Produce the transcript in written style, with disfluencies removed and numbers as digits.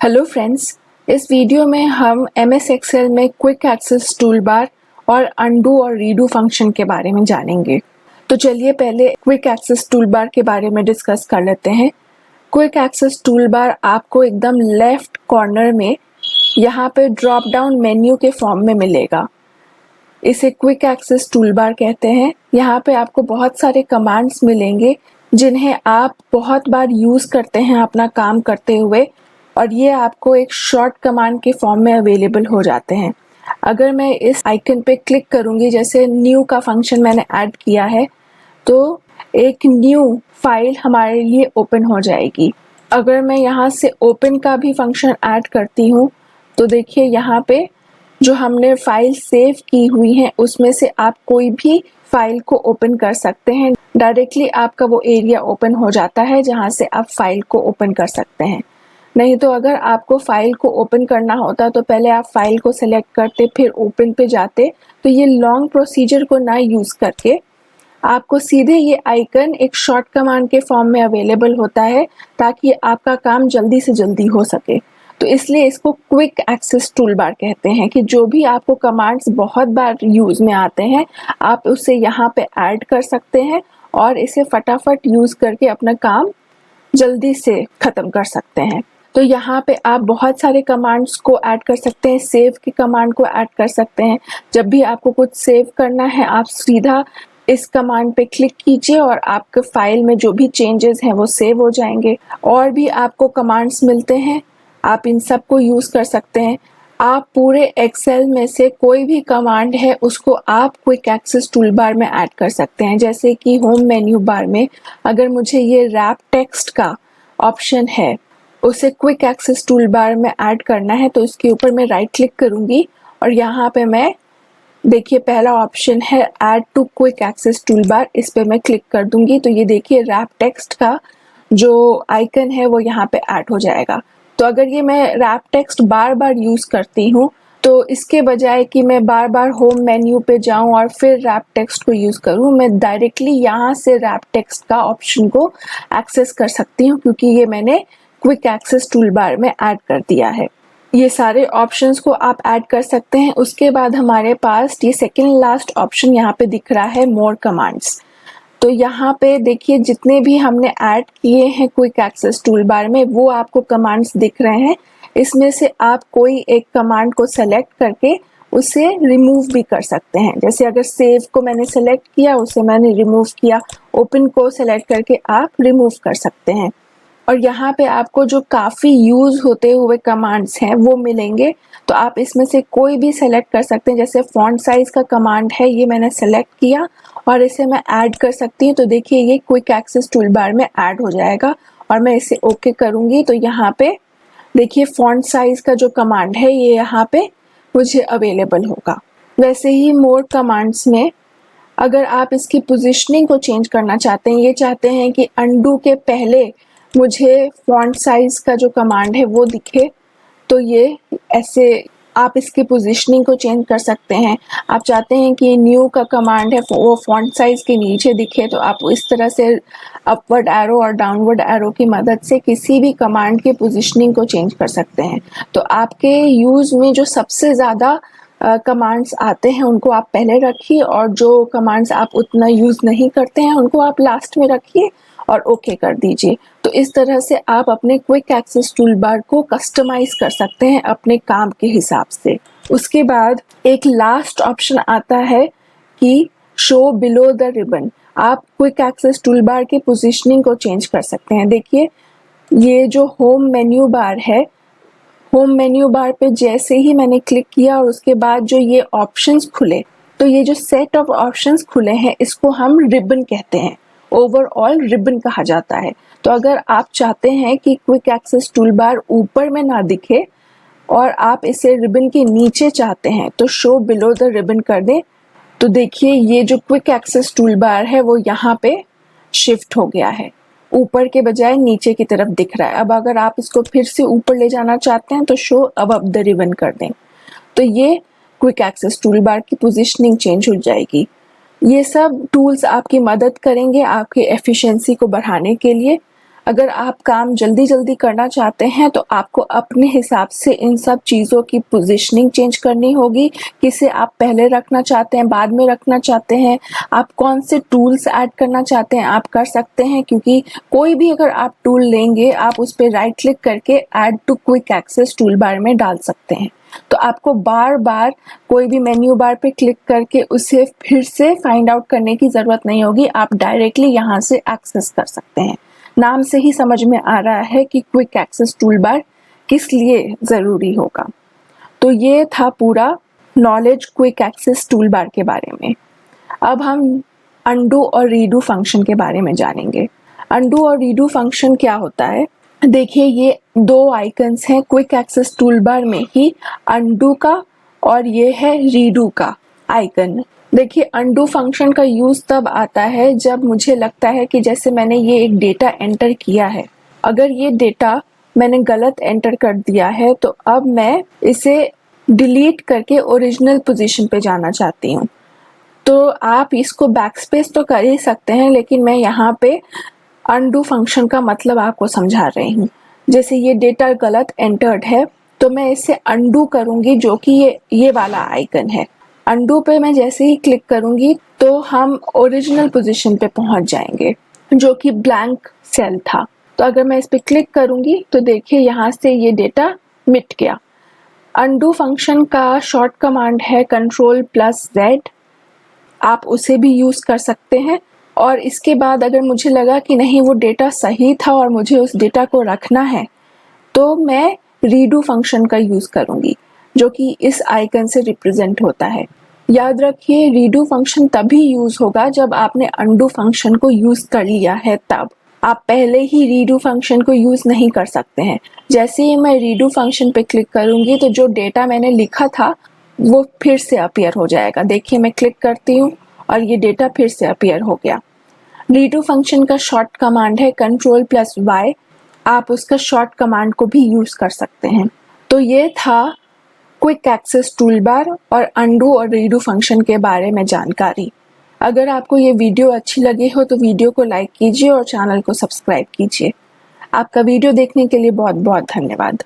Hello friends, इस video में हम MS एक्सेल में क्विक एक्सेस टूल बार और अनडू और रीडू फंक्शन के बारे में जानेंगे। तो चलिए पहले क्विक एक्सेस टूल बार के बारे में डिस्कस कर लेते हैं। क्विक एक्सेस टूल बार आपको एकदम लेफ्ट कॉर्नर में यहाँ पे ड्रॉप डाउन मेन्यू के फॉर्म में मिलेगा। इसे क्विक एक्सेस टूल बार कहते हैं। यहाँ पे आपको बहुत सारे कमांड्स मिलेंगे जिन्हें आप बहुत बार यूज़ करते हैं अपना काम करते हुए, और ये आपको एक शॉर्ट कमांड के फॉर्म में अवेलेबल हो जाते हैं। अगर मैं इस आइकन पे क्लिक करूंगी, जैसे न्यू का फंक्शन मैंने ऐड किया है, तो एक न्यू फाइल हमारे लिए ओपन हो जाएगी। अगर मैं यहाँ से ओपन का भी फंक्शन ऐड करती हूँ तो देखिए यहाँ पे जो हमने फाइल सेव की हुई है उसमें से आप कोई भी फाइल को ओपन कर सकते हैं। डायरेक्टली आपका वो एरिया ओपन हो जाता है जहाँ से आप फाइल को ओपन कर सकते हैं। नहीं तो अगर आपको फाइल को ओपन करना होता तो पहले आप फाइल को सेलेक्ट करते, फिर ओपन पे जाते। तो ये लॉन्ग प्रोसीजर को ना यूज़ करके आपको सीधे ये आइकन एक शॉर्ट कमांड के फॉर्म में अवेलेबल होता है ताकि आपका काम जल्दी से जल्दी हो सके। तो इसलिए इसको क्विक एक्सेस टूल बार कहते हैं कि जो भी आपको कमांड्स बहुत बार यूज़ में आते हैं आप उसे यहाँ पे ऐड कर सकते हैं और इसे फटाफट यूज़ करके अपना काम जल्दी से ख़त्म कर सकते हैं। तो यहाँ पे आप बहुत सारे कमांड्स को ऐड कर सकते हैं। सेव की कमांड को ऐड कर सकते हैं। जब भी आपको कुछ सेव करना है आप सीधा इस कमांड पे क्लिक कीजिए और आपके फाइल में जो भी चेंजेस हैं वो सेव हो जाएंगे। और भी आपको कमांड्स मिलते हैं, आप इन सब को यूज़ कर सकते हैं। आप पूरे एक्सेल में से कोई भी कमांड है उसको आप क्विक एक्सेस टूल बार में ऐड कर सकते हैं। जैसे कि होम मेन्यू बार में अगर मुझे ये रैप टेक्स्ट का ऑप्शन है उसे क्विक एक्सेस टूल बार में ऐड करना है तो इसके ऊपर मैं राइट क्लिक करूंगी और यहाँ पे मैं देखिए पहला ऑप्शन है add to quick access toolbar, इस पे मैं क्लिक कर दूंगी तो ये देखिए रैप टेक्स्ट का जो आइकन है वो यहाँ पे ऐड हो जाएगा। तो अगर ये मैं रैप टेक्स्ट बार बार यूज़ करती हूँ तो इसके बजाय कि मैं बार बार होम मेन्यू पे जाऊँ और फिर रैप टेक्स्ट को यूज़ करूँ, मैं डायरेक्टली यहाँ से रैप टेक्स्ट का ऑप्शन को एक्सेस कर सकती हूँ क्योंकि ये मैंने क्विक एक्सेस टूल बार में ऐड कर दिया है। ये सारे ऑप्शंस को आप ऐड कर सकते हैं। उसके बाद हमारे पास ये सेकंड लास्ट ऑप्शन यहाँ पे दिख रहा है मोर कमांड्स। तो यहाँ पे देखिए जितने भी हमने ऐड किए हैं क्विक एक्सेस टूल बार में वो आपको कमांड्स दिख रहे हैं। इसमें से आप कोई एक कमांड को सेलेक्ट करके उसे रिमूव भी कर सकते हैं। जैसे अगर सेव को मैंने सेलेक्ट किया, उसे मैंने रिमूव किया। ओपन को सेलेक्ट करके आप रिमूव कर सकते हैं। और यहाँ पे आपको जो काफ़ी यूज़ होते हुए कमांड्स हैं वो मिलेंगे, तो आप इसमें से कोई भी सेलेक्ट कर सकते हैं। जैसे फॉन्ट साइज़ का कमांड है, ये मैंने सेलेक्ट किया और इसे मैं ऐड कर सकती हूँ। तो देखिए ये क्विक एक्सेस टूल बार में ऐड हो जाएगा और मैं इसे ओके करूँगी तो यहाँ पे देखिए फॉन्ट साइज़ का जो कमांड है ये यहाँ पे मुझे अवेलेबल होगा। वैसे ही मोर कमांड्स में अगर आप इसकी पोजिशनिंग को चेंज करना चाहते हैं, ये चाहते हैं कि अनडू के पहले मुझे फॉन्ट साइज़ का जो कमांड है वो दिखे, तो ये ऐसे आप इसकी पोजीशनिंग को चेंज कर सकते हैं। आप चाहते हैं कि न्यू का कमांड है वो फॉन्ट साइज़ के नीचे दिखे, तो आप इस तरह से अपवर्ड एरो और डाउनवर्ड एरो की मदद से किसी भी कमांड की पोजीशनिंग को चेंज कर सकते हैं। तो आपके यूज़ में जो सबसे ज़्यादा कमांड्स आते हैं उनको आप पहले रखिए और जो कमांड्स आप उतना यूज़ नहीं करते हैं उनको आप लास्ट में रखिए और ओके कर दीजिए। तो इस तरह से आप अपने क्विक एक्सेस टूल बार को कस्टमाइज कर सकते हैं अपने काम के हिसाब से। उसके बाद एक लास्ट ऑप्शन आता है कि शो बिलो द रिबन। आप क्विक एक्सेस टूल बार की पोजीशनिंग को चेंज कर सकते हैं। देखिए ये जो होम मेन्यू बार है, होम मेन्यू बार पे जैसे ही मैंने क्लिक किया और उसके बाद जो ये ऑप्शंस खुले, तो ये जो सेट ऑफ ऑप्शंस खुले हैं इसको हम रिबन कहते हैं। ओवरऑल रिबन कहा जाता है। तो अगर आप चाहते हैं कि क्विक एक्सेस टूल बार ऊपर में ना दिखे और आप इसे रिबन के नीचे चाहते हैं तो शो बिलो द रिबन कर दें। तो देखिए ये जो क्विक एक्सेस टूल बार है वो यहाँ पे शिफ्ट हो गया है, ऊपर के बजाय नीचे की तरफ दिख रहा है। अब अगर आप इसको फिर से ऊपर ले जाना चाहते हैं तो शो अबव द रिबन कर दें। तो ये क्विक एक्सेस टूल बार की पोजीशनिंग चेंज हो जाएगी। ये सब टूल्स आपकी मदद करेंगे आपकी एफिशिएंसी को बढ़ाने के लिए। अगर आप काम जल्दी जल्दी करना चाहते हैं तो आपको अपने हिसाब से इन सब चीज़ों की पोजीशनिंग चेंज करनी होगी। किसे आप पहले रखना चाहते हैं, बाद में रखना चाहते हैं, आप कौन से टूल्स ऐड करना चाहते हैं, आप कर सकते हैं। क्योंकि कोई भी अगर आप टूल लेंगे, आप उस पर राइट क्लिक करके add to quick access toolbar में डाल सकते हैं। तो आपको बार बार कोई भी मेन्यू बार पे क्लिक करके उसे फिर से फाइंड आउट करने की ज़रूरत नहीं होगी, आप डायरेक्टली यहाँ से एक्सेस कर सकते हैं। नाम से ही समझ में आ रहा है कि क्विक एक्सेस टूल बार किस लिए ज़रूरी होगा। तो ये था पूरा knowledge quick access toolbar के बारे में। अब हम अनडू और रीडू फंक्शन के बारे में जानेंगे। अनडू और रीडू फंक्शन क्या होता है? देखिए, ये दो आइकन्स हैं क्विक एक्सेस टूल बार में ही, अनडू का और ये है रीडू का आइकन। देखिए, अनडू फंक्शन का यूज़ तब आता है जब मुझे लगता है कि जैसे मैंने ये एक डेटा एंटर किया है, अगर ये डेटा मैंने गलत एंटर कर दिया है तो अब मैं इसे डिलीट करके ओरिजिनल पोजीशन पे जाना चाहती हूँ। तो आप इसको बैकस्पेस तो कर ही सकते हैं, लेकिन मैं यहाँ पे अनडू फंक्शन का मतलब आपको समझा रही हूँ। जैसे ये डेटा गलत एंटर्ड है तो मैं इसे अनडू करूँगी, जो कि ये वाला आइकन है। अनडू पे मैं जैसे ही क्लिक करूँगी तो हम ओरिजिनल पोजीशन पे पहुँच जाएंगे, जो कि ब्लैंक सेल था। तो अगर मैं इस पे क्लिक करूँगी तो देखिए यहाँ से ये डेटा मिट गया। अनडू फंक्शन का शॉर्ट कमांड है Ctrl+Z, आप उसे भी यूज़ कर सकते हैं। और इसके बाद अगर मुझे लगा कि नहीं, वो डेटा सही था और मुझे उस डेटा को रखना है, तो मैं रीडू फंक्शन का यूज़ करूँगी, जो कि इस आइकन से रिप्रेजेंट होता है। याद रखिए, रीडू फंक्शन तभी यूज़ होगा जब आपने अनडू फंक्शन को यूज़ कर लिया है, तब। आप पहले ही रीडू फंक्शन को यूज़ नहीं कर सकते हैं। जैसे ही मैं रीडू फंक्शन पे क्लिक करूँगी तो जो डेटा मैंने लिखा था वो फिर से अपीयर हो जाएगा। देखिए, मैं क्लिक करती हूँ और ये डेटा फिर से अपीयर हो गया। रीडू फंक्शन का शॉर्ट कमांड है Ctrl+Y, आप उसका शॉर्ट कमांड को भी यूज़ कर सकते हैं। तो ये था क्विक एक्सेस टूल बार और अनडू और रीडू फंक्शन के बारे में जानकारी। अगर आपको ये वीडियो अच्छी लगी हो तो वीडियो को लाइक कीजिए और चैनल को सब्सक्राइब कीजिए। आपका वीडियो देखने के लिए बहुत बहुत धन्यवाद।